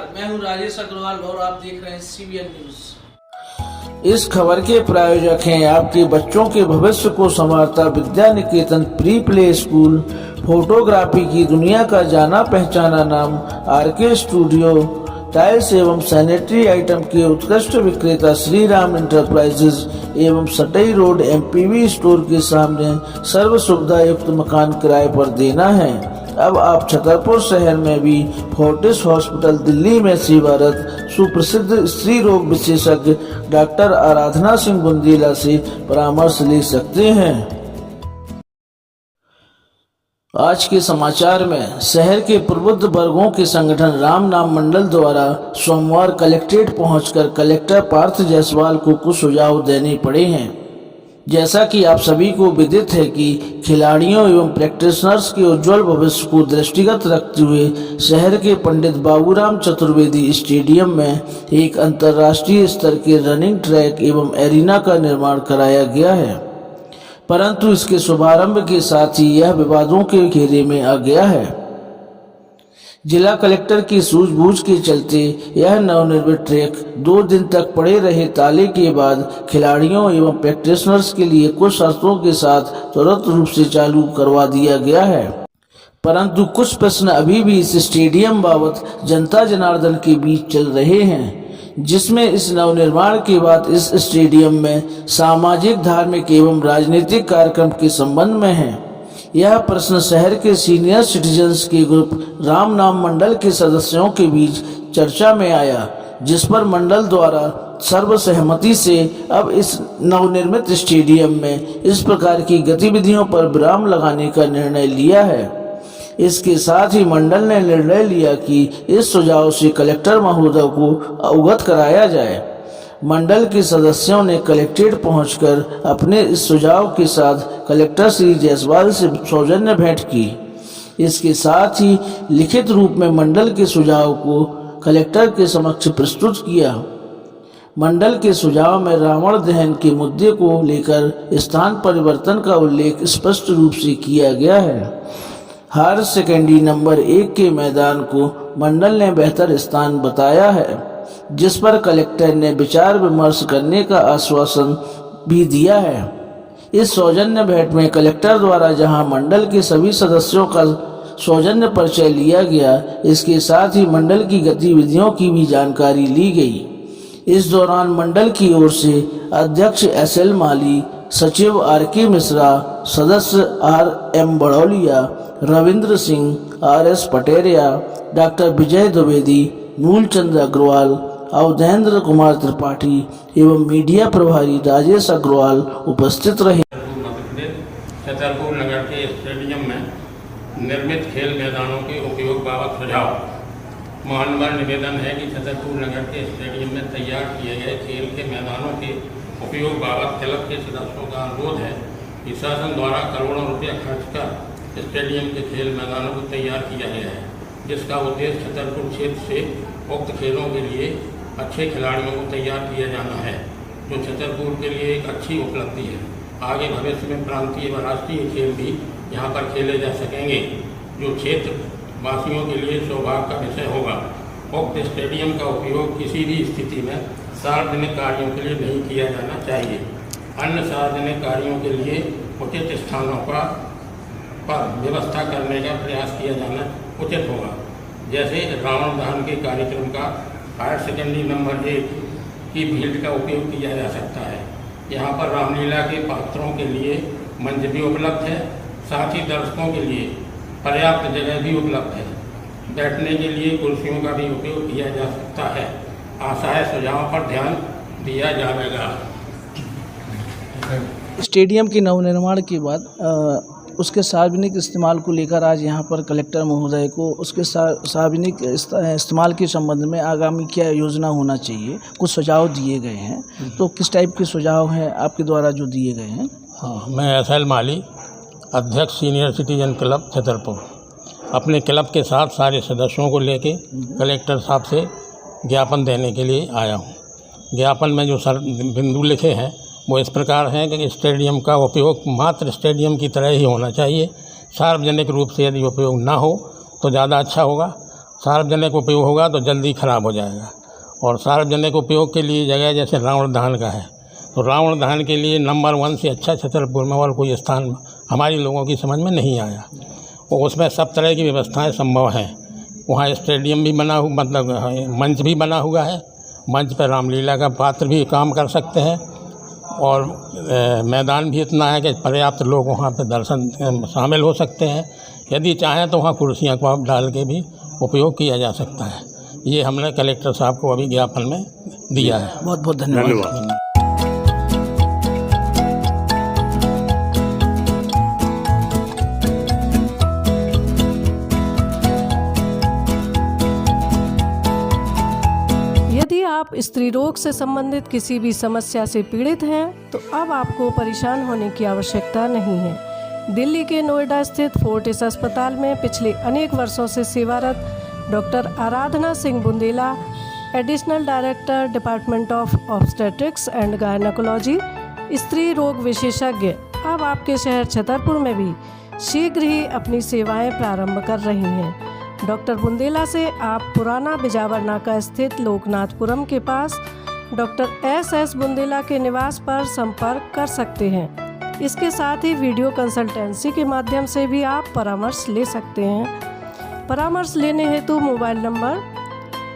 नमस्कार, मैं हूं राजेश अग्रवाल और आप देख रहे हैं CBN न्यूज। इस खबर के प्रायोजक हैं आपके बच्चों के भविष्य को संवारता Vidya Niketan pre play school, photography की दुनिया का जाना पहचाना नाम RK स्टूडियो, टाइल्स एवं सैनिटरी आइटम के उत्कृष्ट विक्रेता श्री राम इंटरप्राइजेज एवं सटई रोड MPV स्टोर के सामने सर्व सुविधा युक्त मकान किराए पर देना है। अब आप छतरपुर शहर में भी फोर्टिस हॉस्पिटल दिल्ली में सेवारत सुप्रसिद्ध स्त्री रोग विशेषज्ञ डॉक्टर आराधना सिंह बुंदीला से परामर्श ले सकते हैं। आज के समाचार में शहर के प्रबुद्ध वर्गों के संगठन राम नाम मंडल द्वारा सोमवार कलेक्ट्रेट पहुंचकर कलेक्टर पार्थ जायसवाल को कुछ सुझाव देने पड़े हैं। जैसा कि आप सभी को विदित है कि खिलाड़ियों एवं प्रैक्टिशनर्स के उज्जवल भविष्य को दृष्टिगत रखते हुए शहर के पंडित बाबूराम चतुर्वेदी स्टेडियम में एक अंतर्राष्ट्रीय स्तर के रनिंग ट्रैक एवं एरिना का निर्माण कराया गया है, परंतु इसके शुभारंभ के साथ ही यह विवादों के घेरे में आ गया है। जिला कलेक्टर की सूझबूझ के चलते यह नवनिर्मित ट्रैक 2 दिन तक पड़े रहे ताले के बाद खिलाड़ियों एवं प्रैक्टिशनर्स के लिए कुछ शर्तों के साथ तुरंत रूप से चालू करवा दिया गया है, परंतु कुछ प्रश्न अभी भी इस स्टेडियम बाबत जनता जनार्दन के बीच चल रहे हैं, जिसमें इस नवनिर्माण के बाद इस स्टेडियम में सामाजिक, धार्मिक एवं राजनीतिक कार्यक्रम के संबंध में है। यह प्रश्न शहर के सीनियर सिटीजन्स के ग्रुप राम नाम मंडल के सदस्यों के बीच चर्चा में आया, जिस पर मंडल द्वारा सर्वसहमति से अब इस नवनिर्मित स्टेडियम में इस प्रकार की गतिविधियों पर विराम लगाने का निर्णय लिया है। इसके साथ ही मंडल ने निर्णय लिया कि इस सुझाव से कलेक्टर महोदय को अवगत कराया जाए। मंडल के सदस्यों ने कलेक्ट्रेट पहुंचकर अपने इस सुझाव के साथ कलेक्टर श्री जायसवाल से सौजन्य भेंट की। इसके साथ ही लिखित रूप में मंडल के सुझाव को कलेक्टर के समक्ष प्रस्तुत किया। मंडल के सुझाव में रावण दहन के मुद्दे को लेकर स्थान परिवर्तन का उल्लेख स्पष्ट रूप से किया गया है। हायर सेकेंडरी नंबर 1 के मैदान को मंडल ने बेहतर स्थान बताया है, जिस पर कलेक्टर ने विचार विमर्श करने का आश्वासन भी दिया है। इस सौजन्य भेंट में कलेक्टर द्वारा जहां मंडल के सभी सदस्यों का सौजन्य परिचय लिया गया, इसके साथ ही मंडल की गतिविधियों की भी जानकारी ली गई। इस दौरान मंडल की ओर से अध्यक्ष SL माली, सचिव RK मिश्रा, सदस्य RM Baraulia, Ravindra Singh, RS Pateria, doctor Vijay Dwivedi, Moolchand Agrawal, Avadhendra Kumar Tripathi एवं मीडिया प्रभारी राजेश अग्रवाल उपस्थित रहे। छतरपुर नगर के स्टेडियम में निर्मित खेल मैदानों के उपयोग बाबत सुझाव। मानवर निवेदन है कि छतरपुर नगर के स्टेडियम में तैयार किए गए खेल के मैदानों के उपयोग बाबत क्लब के सदस्यों का अनुरोध है कि शासन द्वारा करोड़ों रुपया खर्च कर स्टेडियम के खेल मैदानों को तैयार किया गया है, जिसका उद्देश्य छतरपुर क्षेत्र से उक्त खेलों के लिए अच्छे खिलाड़ियों को तैयार किया जाना है, जो छतरपुर के लिए एक अच्छी उपलब्धि है। आगे भविष्य में प्रांतीय व राष्ट्रीय खेल भी यहाँ पर खेले जा सकेंगे, जो क्षेत्र वासियों के लिए सौभाग्य का विषय होगा। उक्त स्टेडियम का उपयोग किसी भी स्थिति में सार्वजनिक कार्यों के लिए नहीं किया जाना चाहिए। अन्य सार्वजनिक कार्यों के लिए उचित स्थानों पर व्यवस्था करने का प्रयास किया जाना उचित होगा, जैसे रावण दहन के कार्यक्रम का हायर सेकेंडरी नंबर 1 की फील्ड का उपयोग किया जा सकता है। यहाँ पर रामलीला के पात्रों के लिए मंच भी उपलब्ध है, साथ ही दर्शकों के लिए पर्याप्त जगह भी उपलब्ध है। बैठने के लिए कुर्सियों का भी उपयोग किया जा सकता है। आशा है सुझावों पर ध्यान दिया जाएगा। स्टेडियम के नवनिर्माण के बाद उसके सार्वजनिक इस्तेमाल को लेकर आज यहाँ पर कलेक्टर महोदय को उसके सार्वजनिक इस्तेमाल के संबंध में आगामी क्या योजना होना चाहिए, कुछ सुझाव दिए गए हैं। तो किस टाइप के सुझाव हैं आपके द्वारा जो दिए गए हैं? हाँ, मैं SL माली, अध्यक्ष सीनियर सिटीजन क्लब छतरपुर, अपने क्लब के साथ सारे सदस्यों को लेके कलेक्टर साहब से ज्ञापन देने के लिए आया हूँ। ज्ञापन में जो बिंदु लिखे हैं वो इस प्रकार हैं कि स्टेडियम का उपयोग मात्र स्टेडियम की तरह ही होना चाहिए। सार्वजनिक रूप से यदि उपयोग ना हो तो ज़्यादा अच्छा होगा। सार्वजनिक उपयोग होगा तो जल्दी ख़राब हो जाएगा। और सार्वजनिक उपयोग के लिए जगह जैसे रावण दहन का है, तो रावण दहन के लिए नंबर 1 से अच्छा छतरपुर में और कोई स्थान हमारी लोगों की समझ में नहीं आया। और उसमें सब तरह की व्यवस्थाएं संभव हैं। वहाँ स्टेडियम भी बना हुआ, मतलब मंच भी बना हुआ है। मंच पर रामलीला का पात्र भी काम कर सकते हैं। और मैदान भी इतना है कि पर्याप्त लोग वहाँ पर दर्शन शामिल हो सकते हैं। यदि चाहें तो वहाँ कुर्सियाँ को डाल के भी उपयोग किया जा सकता है। ये हमने कलेक्टर साहब को अभी ज्ञापन में दिया है। बहुत बहुत धन्यवाद। यदि आप स्त्री रोग से संबंधित किसी भी समस्या से पीड़ित हैं तो अब आपको परेशान होने की आवश्यकता नहीं है। दिल्ली के नोएडा स्थित फोर्टिस अस्पताल में पिछले अनेक वर्षों से सेवारत doctor Aradhana Singh Bundela, additional director department of obstetrics and gynaecology, स्त्री रोग विशेषज्ञ, अब आपके शहर छतरपुर में भी शीघ्र ही अपनी सेवाएं प्रारंभ कर रही हैं। डॉक्टर बुंदेला से आप पुराना बिजावर नाका स्थित लोकनाथपुरम के पास डॉक्टर एस बुंदेला के निवास पर संपर्क कर सकते हैं। इसके साथ ही वीडियो कंसल्टेंसी के माध्यम से भी आप परामर्श ले सकते हैं। परामर्श लेने हेतु मोबाइल नंबर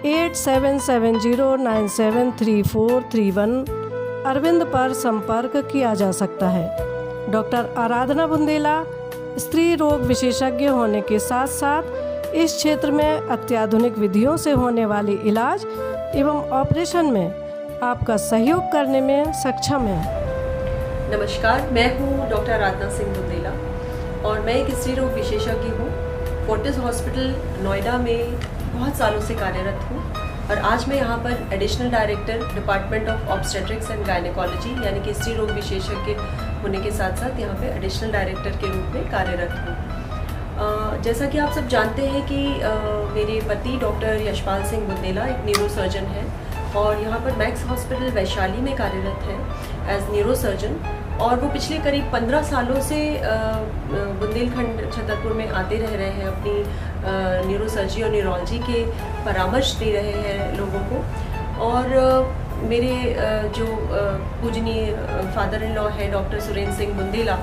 8770973431 अरविंद पर संपर्क किया जा सकता है। डॉक्टर आराधना बुंदेला स्त्री रोग विशेषज्ञ होने के साथ साथ इस क्षेत्र में अत्याधुनिक विधियों से होने वाले इलाज एवं ऑपरेशन में आपका सहयोग करने में सक्षम है। नमस्कार, मैं हूँ डॉक्टर आराधना सिंह बुंदेला और मैं एक स्त्री रोग विशेषज्ञ हूँ। फोर्टिस हॉस्पिटल नोएडा में बहुत सालों से कार्यरत हूँ और आज मैं यहाँ पर additional director department of obstetrics and gynaecology यानी कि स्त्री रोग विशेषज्ञ होने के साथ साथ यहाँ पे एडिशनल डायरेक्टर के रूप में कार्यरत हूँ। जैसा कि आप सब जानते हैं कि मेरे पति डॉक्टर यशपाल सिंह बुंदेला एक न्यूरोसर्जन है और यहाँ पर मैक्स हॉस्पिटल वैशाली में कार्यरत है एज न्यूरोसर्जन। और वो पिछले करीब 15 सालों से बुंदेलखंड छतरपुर में आते रह रहे हैं, अपनी न्यूरोसर्जरी और न्यूरोलॉजी के परामर्श दे रहे हैं लोगों को। और मेरे जो पूजनीय फादर इन लॉ है डॉक्टर सुरेंद्र सिंह बुंदेला,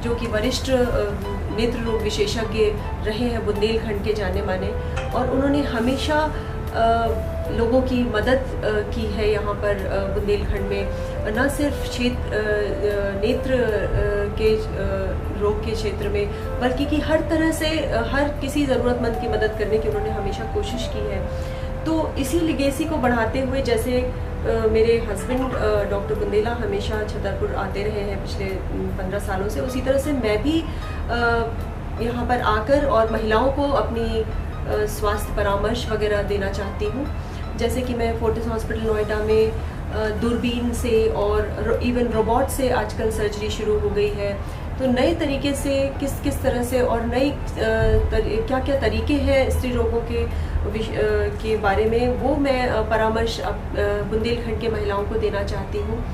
जो कि वरिष्ठ नेत्र रोग विशेषज्ञ रहे हैं बुंदेलखंड के जाने माने, और उन्होंने हमेशा लोगों की मदद की है यहाँ पर बुंदेलखंड में, न सिर्फ नेत्र के रोग के क्षेत्र में बल्कि कि हर तरह से हर किसी ज़रूरतमंद की मदद करने की उन्होंने हमेशा कोशिश की है। तो इसी लिगेसी को बढ़ाते हुए, जैसे मेरे हस्बैंड डॉक्टर बुंदेला हमेशा छतरपुर आते रहे हैं पिछले 15 सालों से, उसी तरह से मैं भी यहाँ पर आकर और महिलाओं को अपनी स्वास्थ्य परामर्श वगैरह देना चाहती हूँ। जैसे कि मैं फोर्टिस हॉस्पिटल नोएडा में दूरबीन से और इवन रोबोट से आजकल सर्जरी शुरू हो गई है। तो नए तरीके से किस तरह से और नई क्या क्या तरीके हैं स्त्री रोगों के बारे में, वो मैं परामर्श बुंदेलखंड के महिलाओं को देना चाहती हूँ।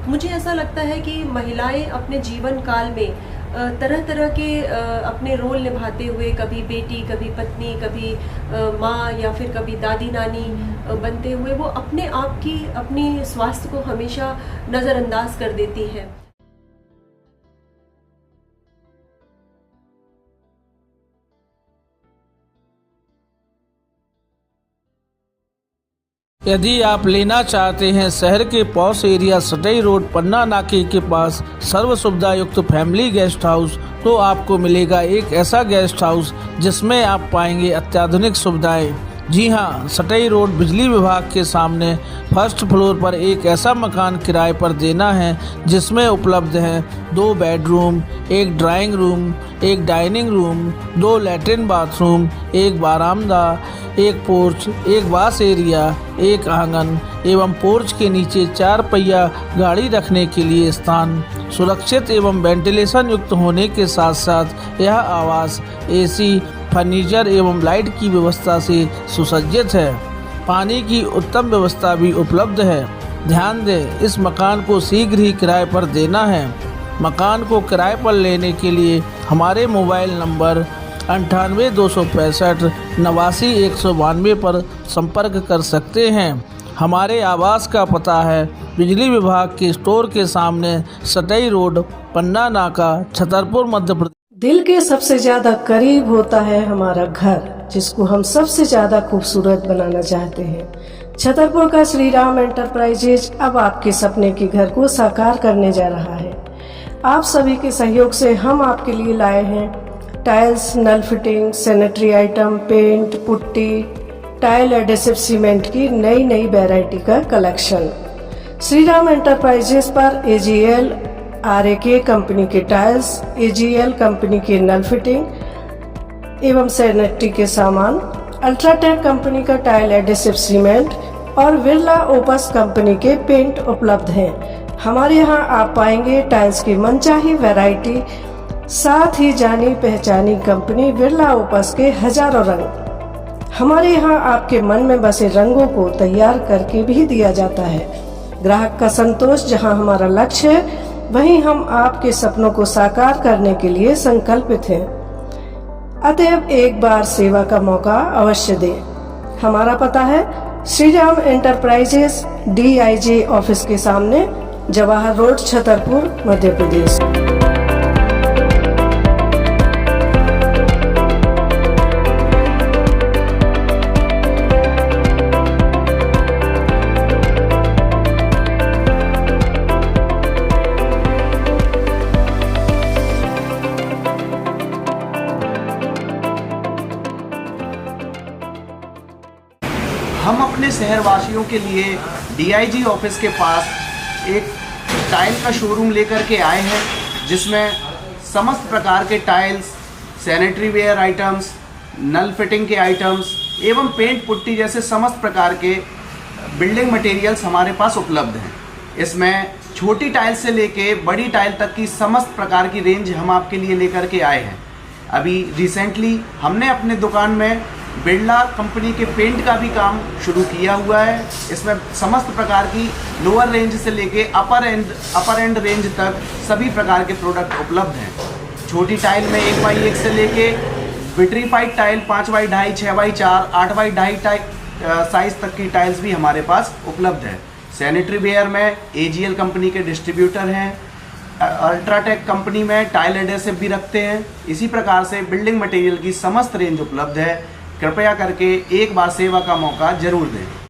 मुझे ऐसा लगता है कि महिलाएं अपने जीवन काल में तरह तरह के अपने रोल निभाते हुए, कभी बेटी, कभी पत्नी, कभी माँ या फिर कभी दादी नानी बनते हुए, वो अपने आप की अपनी स्वास्थ्य को हमेशा नज़रअंदाज कर देती हैं। यदि आप लेना चाहते हैं शहर के पॉश एरिया सटई रोड पन्ना नाके के पास सर्व सुविधा युक्त फैमिली गेस्ट हाउस, तो आपको मिलेगा एक ऐसा गेस्ट हाउस जिसमें आप पाएंगे अत्याधुनिक सुविधाएं। जी हां, सटई रोड बिजली विभाग के सामने फर्स्ट फ्लोर पर एक ऐसा मकान किराए पर देना है जिसमें उपलब्ध हैं 2 bedroom, 1 drawing room, 1 dining room, 2 latrine bathroom, 1 बारामदा, 1 porch, 1 wash area, 1 आंगन एवं पोर्च के नीचे 4 पहिया गाड़ी रखने के लिए स्थान। सुरक्षित एवं वेंटिलेशन युक्त होने के साथ साथ यह आवास एसी, फर्नीचर एवं लाइट की व्यवस्था से सुसज्जित है। पानी की उत्तम व्यवस्था भी उपलब्ध है। ध्यान दें, इस मकान को शीघ्र ही किराए पर देना है। मकान को किराए पर लेने के लिए हमारे मोबाइल नंबर 98-265 89-192 पर संपर्क कर सकते हैं। हमारे आवास का पता है बिजली विभाग के स्टोर के सामने सटई रोड, पन्ना नाका, छतरपुर, मध्य प्रदेश। दिल के सबसे ज्यादा करीब होता है हमारा घर, जिसको हम सबसे ज्यादा खूबसूरत बनाना चाहते हैं। छतरपुर का श्री राम एंटरप्राइजेज अब आपके सपने के घर को साकार करने जा रहा है। आप सभी के सहयोग से हम आपके लिए लाए हैं टाइल्स, नल fitting, sanitary item, paint, putty, tile adhesive cement की नई वैरायटी का कलेक्शन। श्री राम एंटरप्राइजेज पर AGL, RAK कंपनी के टाइल्स, AGL कंपनी के नल फिटिंग एवं सैनिटरी के सामान, अल्ट्राटेक कंपनी का टाइल एडेसिव सीमेंट और बिरला ओपस कंपनी के पेंट उपलब्ध हैं। हमारे यहाँ आप पाएंगे टाइल्स की मनचाही वैरायटी, साथ ही जानी पहचानी कंपनी बिरला ओपस के हजारों रंग। हमारे यहाँ आपके मन में बसे रंगों को तैयार करके भी दिया जाता है। ग्राहक का संतोष जहाँ हमारा लक्ष्य है, वहीं हम आपके सपनों को साकार करने के लिए संकल्पित हैं। अतएव एक बार सेवा का मौका अवश्य दें। हमारा पता है Shri Ram enterprises, DIJ office के सामने, जवाहर रोड, छतरपुर, मध्य प्रदेश। हम अपने शहरवासियों के लिए DIG ऑफिस के पास एक टाइल का शोरूम लेकर के आए हैं, जिसमें समस्त प्रकार के टाइल्स, सैनिटरी वेयर आइटम्स, नल फिटिंग के आइटम्स एवं पेंट पुट्टी जैसे समस्त प्रकार के बिल्डिंग मटेरियल्स हमारे पास उपलब्ध हैं। इसमें छोटी टाइल से लेके बड़ी टाइल तक की समस्त प्रकार की रेंज हम आपके लिए लेकर के आए हैं। अभी रिसेंटली हमने अपने दुकान में बिरला कंपनी के पेंट का भी काम शुरू किया हुआ है। इसमें समस्त प्रकार की लोअर रेंज से लेके अपर एंड रेंज तक सभी प्रकार के प्रोडक्ट उपलब्ध हैं। छोटी टाइल में 1x1 से लेके vitrified tile 5x2, 6x4, 8x2 size तक की टाइल्स भी हमारे पास उपलब्ध है। सैनिटरी वेयर में AGL कंपनी के डिस्ट्रीब्यूटर हैं, अल्ट्राटेक कंपनी में टाइल एडेसिव भी रखते हैं। इसी प्रकार से बिल्डिंग मटेरियल की समस्त रेंज उपलब्ध है। कृपया करके एक बार सेवा का मौका जरूर दें।